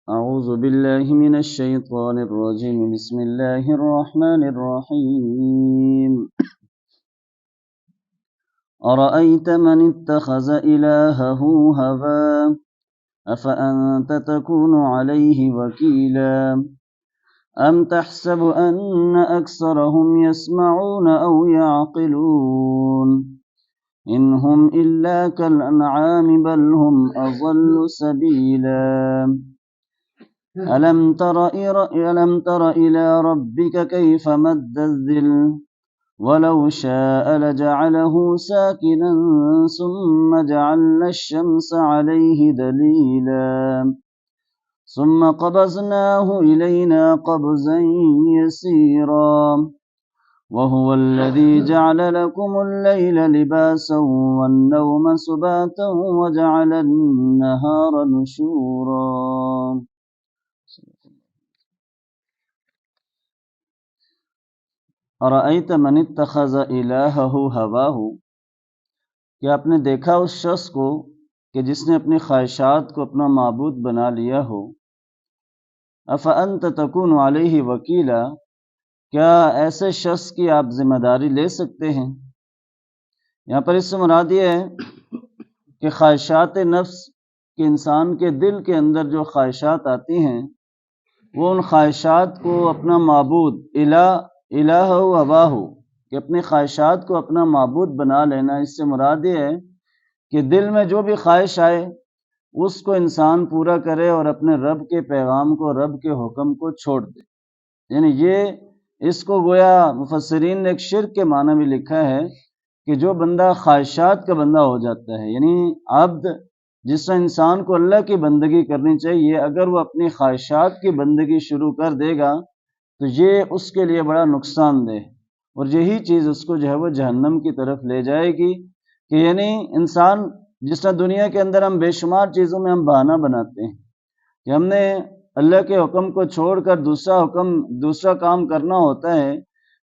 أعوذ بالله من الشيطان الرجيم بسم الله الرحمن الرحيم أرأيت من اتخذ إلهه هواه أفأنت تكون عليه وكيلا أم تحسب أن أكثرهم يسمعون أو يعقلون إن هم إلا كالأنعام بل هم أضل سبيلا ألم تر إلى ربك كيف مد الظل ولو شاء لجعله ساكنا ثم جعلنا الشمس عليه دليلا ثم قبضناه إلينا قبضا يسيرا وهو الذي جعل لكم الليل لباسا والنوم سباتا وجعل النهار نشورا. ارأیت من اتخذ الہہ ہواہ، کیا آپ نے دیکھا اس شخص کو کہ جس نے اپنی خواہشات کو اپنا معبود بنا لیا ہو. افانت تکون علیہ وکیلا، کیا ایسے شخص کی آپ ذمہ داری لے سکتے ہیں؟ یہاں پر اس سے مراد یہ ہے کہ خواہشات نفس کہ انسان کے دل کے اندر جو خواہشات آتی ہیں وہ ان خواہشات کو اپنا معبود الہ ہواہ، کہ اپنی خواہشات کو اپنا معبود بنا لینا. اس سے مراد یہ ہے کہ دل میں جو بھی خواہش آئے اس کو انسان پورا کرے اور اپنے رب کے پیغام کو، رب کے حکم کو چھوڑ دے. یعنی یہ اس کو گویا مفسرین نے ایک شرک کے معنی بھی لکھا ہے کہ جو بندہ خواہشات کا بندہ ہو جاتا ہے، یعنی عبد، جس طرح انسان کو اللہ کی بندگی کرنی چاہیے، اگر وہ اپنی خواہشات کی بندگی شروع کر دے گا تو یہ اس کے لیے بڑا نقصان دہ، اور یہی چیز اس کو جو ہے وہ جہنم کی طرف لے جائے گی. کہ یعنی انسان جس طرح دنیا کے اندر ہم بے شمار چیزوں میں ہم بہانہ بناتے ہیں کہ ہم نے اللہ کے حکم کو چھوڑ کر دوسرا کام کرنا ہوتا ہے،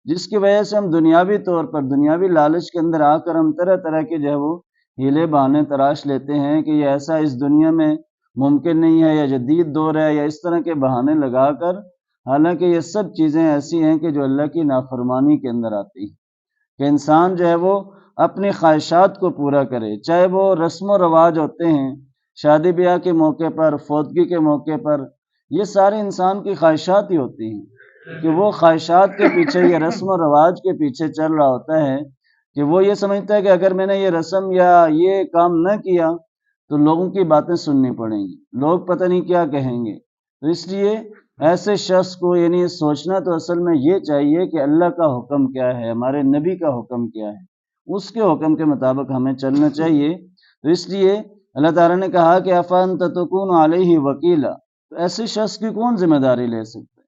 جس کی وجہ سے ہم دنیاوی طور پر، دنیاوی لالچ کے اندر آ کر ہم طرح طرح کے جو ہے وہ ہیلے بہانے تراش لیتے ہیں کہ یہ ایسا اس دنیا میں ممکن نہیں ہے، یا جدید دور ہے، یا اس طرح کے بہانے لگا کر، حالانکہ یہ سب چیزیں ایسی ہیں کہ جو اللہ کی نافرمانی کے اندر آتی ہیں. کہ انسان جو ہے وہ اپنی خواہشات کو پورا کرے، چاہے وہ رسم و رواج ہوتے ہیں شادی بیاہ کے موقع پر، فوتگی کے موقع پر، یہ سارے انسان کی خواہشات ہی ہوتی ہیں کہ وہ خواہشات کے پیچھے، یہ رسم و رواج کے پیچھے چل رہا ہوتا ہے کہ وہ یہ سمجھتا ہے کہ اگر میں نے یہ رسم یا یہ کام نہ کیا تو لوگوں کی باتیں سننی پڑیں گی، لوگ پتہ نہیں کیا کہیں گے. تو اس لیے ایسے شخص کو یعنی سوچنا تو اصل میں یہ چاہیے کہ اللہ کا حکم کیا ہے، ہمارے نبی کا حکم کیا ہے، اس کے حکم کے مطابق ہمیں چلنا چاہیے. تو اس لیے اللہ تعالیٰ نے کہا کہ افانت تکون علیہ وکیلا، تو ایسے شخص کی کون ذمہ داری لے سکتا ہے؟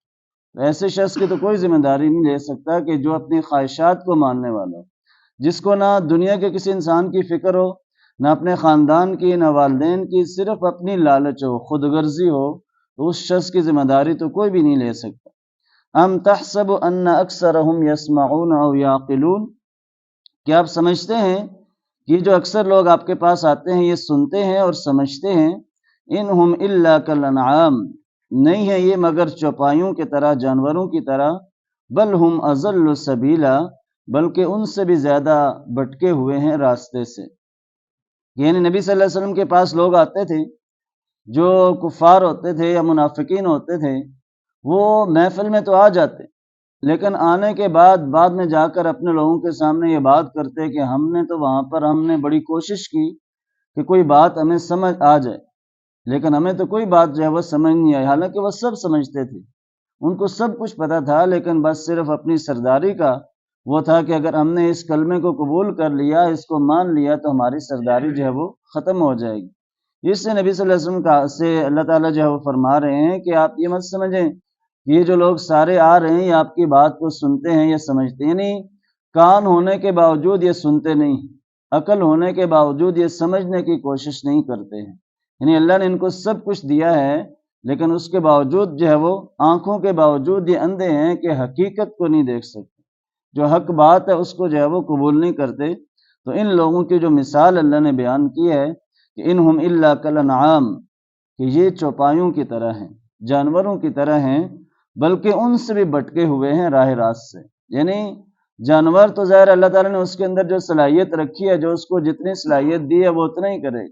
تو ایسے شخص کی تو کوئی ذمہ داری نہیں لے سکتا کہ جو اپنی خواہشات کو ماننے والا ہو، جس کو نہ دنیا کے کسی انسان کی فکر ہو، نہ اپنے خاندان کی، نہ والدین کی، صرف اپنی لالچ ہو، خود غرضی ہو، تو اس شخص کی ذمہ داری تو کوئی بھی نہیں لے سکتا. ام تحسب ان اکثرهم يسمعون او يعقلون، کیا آپ سمجھتے ہیں کہ جو اکثر لوگ آپ کے پاس آتے ہیں یہ سنتے ہیں اور سمجھتے ہیں. انہم الا کالانعام، نہیں ہے یہ مگر چوپایوں کی طرح، جانوروں کی طرح. بل ہم اضل سبیلا، بلکہ ان سے بھی زیادہ بھٹکے ہوئے ہیں راستے سے. یعنی نبی صلی اللہ علیہ وسلم کے پاس لوگ آتے تھے جو کفار ہوتے تھے یا منافقین ہوتے تھے، وہ محفل میں تو آ جاتے، لیکن آنے کے بعد میں جا کر اپنے لوگوں کے سامنے یہ بات کرتے کہ ہم نے تو وہاں پر ہم نے بڑی کوشش کی کہ کوئی بات ہمیں سمجھ آ جائے، لیکن ہمیں تو کوئی بات جو ہے وہ سمجھ نہیں آئی. حالانکہ وہ سب سمجھتے تھے، ان کو سب کچھ پتہ تھا، لیکن بس صرف اپنی سرداری کا وہ تھا کہ اگر ہم نے اس کلمے کو قبول کر لیا، اس کو مان لیا، تو ہماری سرداری جو ہے وہ ختم ہو جائے گی. اس سے نبی صلی اللہ علیہ وسلم سے اللہ تعالیٰ جو ہے وہ فرما رہے ہیں کہ آپ یہ مت سمجھیں کہ یہ جو لوگ سارے آ رہے ہیں یہ آپ کی بات کو سنتے ہیں یا سمجھتے ہیں. یعنی کان ہونے کے باوجود یہ سنتے نہیں، عقل ہونے کے باوجود یہ سمجھنے کی کوشش نہیں کرتے ہیں. یعنی اللہ نے ان کو سب کچھ دیا ہے، لیکن اس کے باوجود جو ہے وہ آنکھوں کے باوجود یہ اندھے ہیں کہ حقیقت کو نہیں دیکھ سکتے، جو حق بات ہے اس کو جو ہے وہ قبول نہیں کرتے. تو ان لوگوں کی جو مثال اللہ نے بیان کی ہے کہ انہم الا کالانعام، کہ یہ چوپایوں کی طرح ہیں. جانوروں کی طرح ہیں، بلکہ ان سے بھی بٹکے ہوئے ہیں راہ راست سے۔ یعنی جانور تو ظاہر اللہ تعالیٰ نے اس کے اندر جو صلاحیت رکھی ہے، جو اس کو جتنی صلاحیت دی ہے وہ اتنا ہی کرے،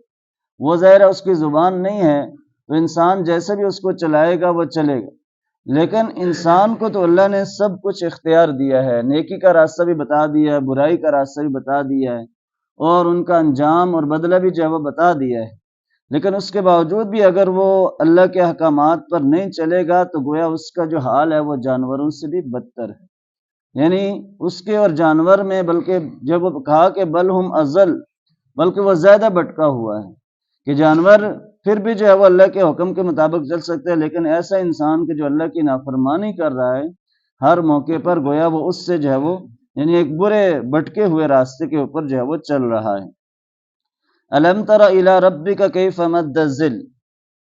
وہ ظاہر ہے اس کی زبان نہیں ہے تو انسان جیسے بھی اس کو چلائے گا وہ چلے گا، لیکن انسان کو تو اللہ نے سب کچھ اختیار دیا ہے، نیکی کا راستہ بھی بتا دیا ہے، برائی کا راستہ بھی بتا دیا ہے، اور ان کا انجام اور بدلہ بھی جو ہے وہ بتا دیا ہے، لیکن اس کے باوجود بھی اگر وہ اللہ کے احکامات پر نہیں چلے گا تو گویا اس کا جو حال ہے وہ جانوروں سے بھی بدتر ہے۔ یعنی اس کے اور جانور میں، بلکہ جب وہ کہا کہ بل ہم ازل، بلکہ وہ زیادہ بٹکا ہوا ہے کہ جانور پھر بھی جو ہے وہ اللہ کے حکم کے مطابق چل سکتے ہیں، لیکن ایسا انسان کہ جو اللہ کی نافرمانی کر رہا ہے ہر موقع پر، گویا وہ اس سے جو ہے وہ یعنی ایک برے بٹکے ہوئے راستے کے اوپر جو ہے وہ چل رہا ہے۔ الم تر الی ربک کیف مد الظل،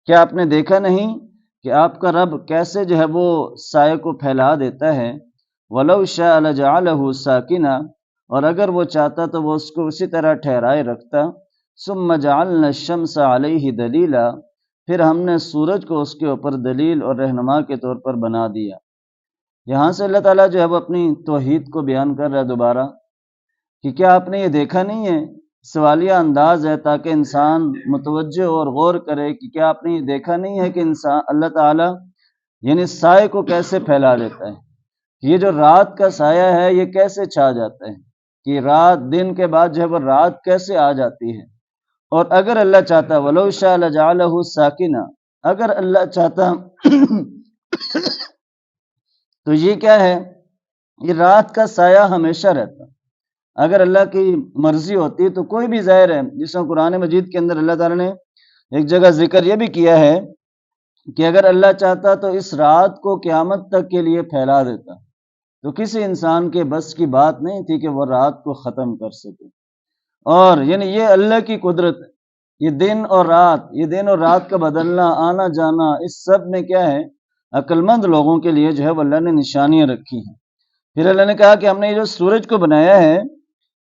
کیا آپ نے دیکھا نہیں کہ آپ کا رب کیسے جو ہے وہ سائے کو پھیلا دیتا ہے، ولو شاء لجعلہ ساکنا، اور اگر وہ چاہتا تو وہ اس کو اسی طرح ٹھہرائے رکھتا، ثم جعلنا الشمس علیہ دلیلا، پھر ہم نے سورج کو اس کے اوپر دلیل اور رہنما کے طور پر بنا دیا۔ یہاں سے اللہ تعالیٰ جو ہے وہ اپنی توحید کو بیان کر رہا ہے دوبارہ کہ کیا آپ نے یہ دیکھا نہیں ہے، سوالیہ انداز ہے تاکہ انسان متوجہ اور غور کرے کہ کیا آپ نے یہ دیکھا نہیں ہے کہ انسان اللہ تعالیٰ یعنی سائے کو کیسے پھیلا دیتا ہے، یہ جو رات کا سایہ ہے یہ کیسے چھا جاتا ہے، کہ رات دن کے بعد جو ہے وہ رات کیسے آ جاتی ہے، اور اگر اللہ چاہتا ولو شاء لجعلہ ساکنا، اگر اللہ چاہتا تو یہ کیا ہے، یہ رات کا سایہ ہمیشہ رہتا، اگر اللہ کی مرضی ہوتی تو کوئی بھی ظاہر ہے، جس طرح قرآن مجید کے اندر اللہ تعالیٰ نے ایک جگہ ذکر یہ بھی کیا ہے کہ اگر اللہ چاہتا تو اس رات کو قیامت تک کے لیے پھیلا دیتا، تو کسی انسان کے بس کی بات نہیں تھی کہ وہ رات کو ختم کر سکے، اور یعنی یہ اللہ کی قدرت ہے، یہ دن اور رات کا بدلنا آنا جانا، اس سب میں کیا ہے، عقل مند لوگوں کے لیے جو ہے وہ اللہ نے نشانیاں رکھی ہیں۔ پھر اللہ نے کہا کہ ہم نے یہ جو سورج کو بنایا ہے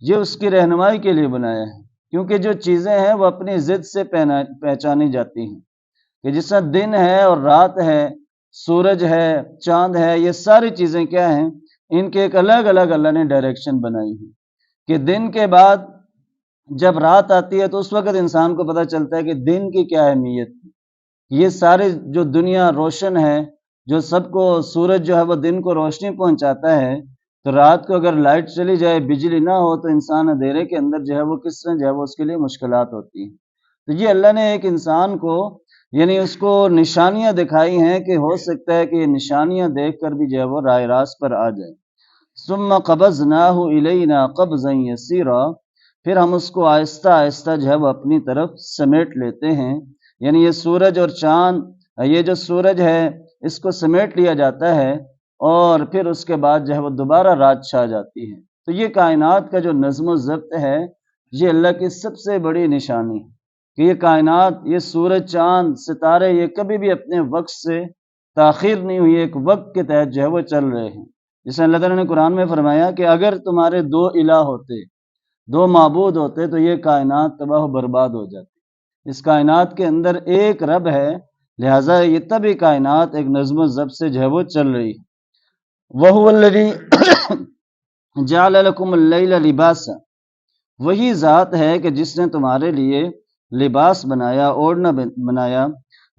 یہ اس کی رہنمائی کے لیے بنایا ہے، کیونکہ جو چیزیں ہیں وہ اپنی ضد سے پہچانی جاتی ہیں، کہ جس طرح دن ہے اور رات ہے، سورج ہے، چاند ہے، یہ ساری چیزیں کیا ہیں، ان کے ایک الگ الگ اللہ نے ڈائریکشن بنائی ہے، کہ دن کے بعد جب رات آتی ہے تو اس وقت انسان کو پتہ چلتا ہے کہ دن کی کیا اہمیت ہے، یہ سارے جو دنیا روشن ہے، جو سب کو سورج جو ہے وہ دن کو روشنی پہنچاتا ہے، تو رات کو اگر لائٹ چلی جائے، بجلی نہ ہو، تو انسان اندھیرے کے اندر جو ہے وہ کس طرح جو ہے وہ اس کے لیے مشکلات ہوتی ہیں۔ تو یہ اللہ نے ایک انسان کو یعنی اس کو نشانیاں دکھائی ہیں کہ ہو سکتا ہے کہ یہ نشانیاں دیکھ کر بھی جو ہے وہ راہ راست پر آ جائے۔ ثم قبضناہ الینا قبضا یسیرا، پھر ہم اس کو آہستہ آہستہ جو ہے وہ اپنی طرف سمیٹ لیتے ہیں، یعنی یہ سورج اور چاند، یہ جو سورج ہے اس کو سمیٹ لیا جاتا ہے، اور پھر اس کے بعد جو ہے وہ دوبارہ رات چھا جاتی ہے۔ تو یہ کائنات کا جو نظم و ضبط ہے یہ اللہ کی سب سے بڑی نشانی ہے، کہ یہ کائنات، یہ سورج، چاند، ستارے، یہ کبھی بھی اپنے وقت سے تاخیر نہیں ہوئی، ایک وقت کے تحت جو ہے وہ چل رہے ہیں۔ جیسے اللہ تعالیٰ نے قرآن میں فرمایا کہ اگر تمہارے دو الہ ہوتے، دو معبود ہوتے، تو یہ کائنات تباہ و برباد ہو جاتی۔ اس کائنات کے اندر ایک رب ہے، لہٰذا یہ تب ہی کائنات ایک نظم و ضبط سے جو ہے وہ چل رہی ہے۔ وَهُوَ الَّذِي جَعَلَ لَكُمُ اللَّيْلَ لِبَاسًا، وہی ذات ہے کہ جس نے تمہارے لیے لباس بنایا، اوڑھنا بنایا،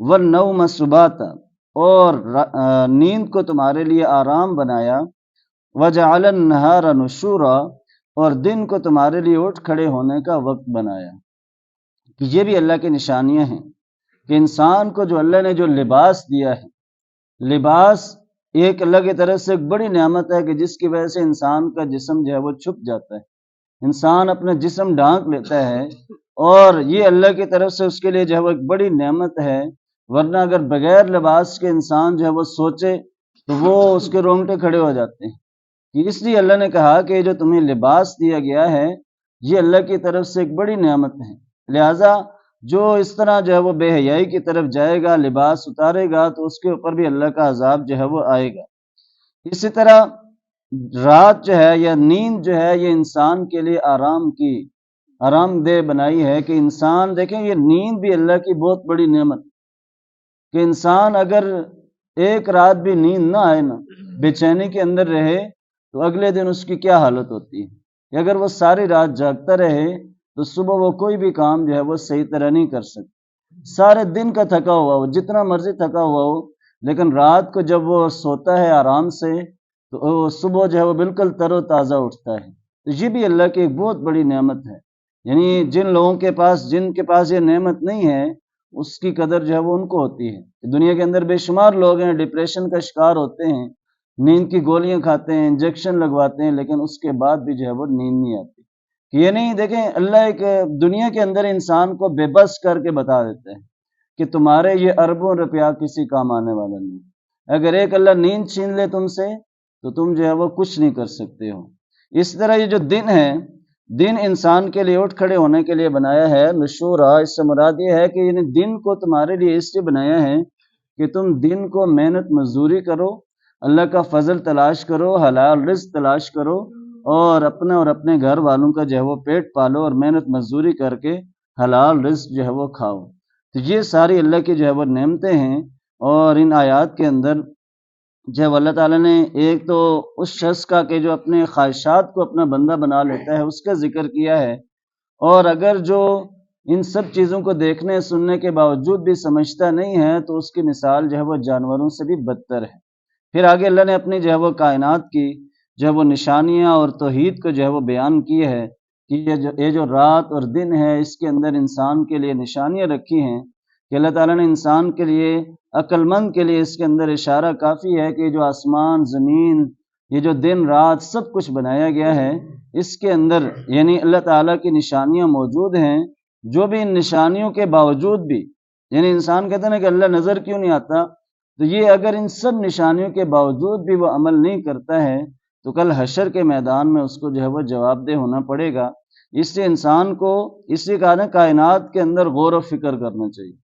وَالنَّوْمَ سُبَاتًا، اور نیند کو تمہارے لیے آرام بنایا، وَجَعَلَ النَّهَارَ نُشُورًا، اور دن کو تمہارے لیے اٹھ کھڑے ہونے کا وقت بنایا۔ کہ یہ بھی اللہ کی نشانیاں ہیں کہ انسان کو جو اللہ نے جو لباس دیا ہے، لباس ایک اللہ کی طرف سے ایک بڑی نعمت ہے کہ جس کی وجہ سے انسان کا جسم جو ہے وہ چھپ جاتا ہے، انسان اپنا جسم ڈھانک لیتا ہے، اور یہ اللہ کی طرف سے اس کے لیے جو ہے وہ ایک بڑی نعمت ہے، ورنہ اگر بغیر لباس کے انسان جو ہے وہ سوچے تو وہ اس کے رونگٹے کھڑے ہو جاتے ہیں۔ اس لیے اللہ نے کہا کہ جو تمہیں لباس دیا گیا ہے یہ اللہ کی طرف سے ایک بڑی نعمت ہے، لہٰذا جو اس طرح جو ہے وہ بے حیائی کی طرف جائے گا، لباس اتارے گا، تو اس کے اوپر بھی اللہ کا عذاب جو ہے وہ آئے گا۔ اسی طرح رات جو ہے یا نیند جو ہے یہ انسان کے لیے آرام دہ بنائی ہے، کہ انسان دیکھیں یہ نیند بھی اللہ کی بہت بڑی نعمت، کہ انسان اگر ایک رات بھی نیند نہ آئے نا، بے چینی کے اندر رہے، تو اگلے دن اس کی کیا حالت ہوتی ہے کہ اگر وہ ساری رات جاگتا رہے تو صبح وہ کوئی بھی کام جو ہے وہ صحیح طرح نہیں کر سکتا۔ سارے دن کا تھکا ہوا ہو، جتنا مرضی تھکا ہوا ہو، لیکن رات کو جب وہ سوتا ہے آرام سے تو وہ صبح جو ہے وہ بالکل تر و تازہ اٹھتا ہے۔ تو یہ بھی اللہ کی ایک بہت بڑی نعمت ہے۔ یعنی جن لوگوں کے پاس یہ نعمت نہیں ہے، اس کی قدر جو ہے وہ ان کو ہوتی ہے۔ دنیا کے اندر بے شمار لوگ ہیں ڈپریشن کا شکار ہوتے ہیں، نیند کی گولیاں کھاتے ہیں، انجیکشن لگواتے ہیں، لیکن اس کے بعد بھی جو ہے وہ نیند نہیں آتی۔ کہ یہ نہیں، دیکھیں اللہ ایک دنیا کے اندر انسان کو بے بس کر کے بتا دیتے ہیں کہ تمہارے یہ اربوں روپیہ کسی کام آنے والا نہیں۔ اگر ایک اللہ نیند چھین لے تم سے تو تم جو ہے وہ کچھ نہیں کر سکتے ہو۔ اس طرح یہ جو دن ہے، دن انسان کے لیے اٹھ کھڑے ہونے کے لیے بنایا ہے، نشورا، اس سے مراد یہ ہے کہ یعنی دن کو تمہارے لیے اس لیے بنایا ہے کہ تم دن کو محنت مزدوری کرو، اللہ کا فضل تلاش کرو، حلال رزق تلاش کرو، اور اپنے گھر والوں کا جو ہے وہ پیٹ پالو، اور محنت مزدوری کر کے حلال رزق جو ہے وہ کھاؤ۔ تو یہ ساری اللہ کی جو ہے وہ نعمتیں ہیں۔ اور ان آیات کے اندر جب اللہ تعالیٰ نے ایک تو اس شخص کا کہ جو اپنے خواہشات کو اپنا بندہ بنا لیتا ہے اس کا ذکر کیا ہے، اور اگر جو ان سب چیزوں کو دیکھنے سننے کے باوجود بھی سمجھتا نہیں ہے تو اس کی مثال جو ہے وہ جانوروں سے بھی بدتر ہے۔ پھر آگے اللہ نے اپنی جو ہے وہ کائنات کی جو ہے وہ نشانیاں اور توحید کو جو ہے وہ بیان کی ہے کہ یہ جو رات اور دن ہے، اس کے اندر انسان کے لیے نشانیاں رکھی ہیں کہ اللہ تعالیٰ نے انسان کے لیے، عقل مند کے لیے اس کے اندر اشارہ کافی ہے کہ جو آسمان زمین، یہ جو دن رات سب کچھ بنایا گیا ہے، اس کے اندر یعنی اللہ تعالیٰ کی نشانیاں موجود ہیں، جو بھی ان نشانیوں کے باوجود بھی، یعنی انسان کہتے ہیں کہ اللہ نظر کیوں نہیں آتا، تو یہ اگر ان سب نشانیوں کے باوجود بھی وہ عمل نہیں کرتا ہے تو کل حشر کے میدان میں اس کو جو ہے وہ جواب دہ ہونا پڑے گا۔ اس لیے انسان کو اس لیے کہا نا کائنات کے اندر غور و فکر کرنا چاہیے۔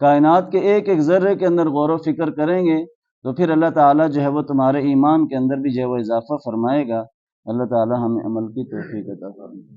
کائنات کے ایک ایک ذرے کے اندر غور و فکر کریں گے تو پھر اللہ تعالیٰ جو ہے وہ تمہارے ایمان کے اندر بھی جو ہے وہ اضافہ فرمائے گا۔ اللہ تعالیٰ ہمیں عمل کی توفیق عطا فرمائے۔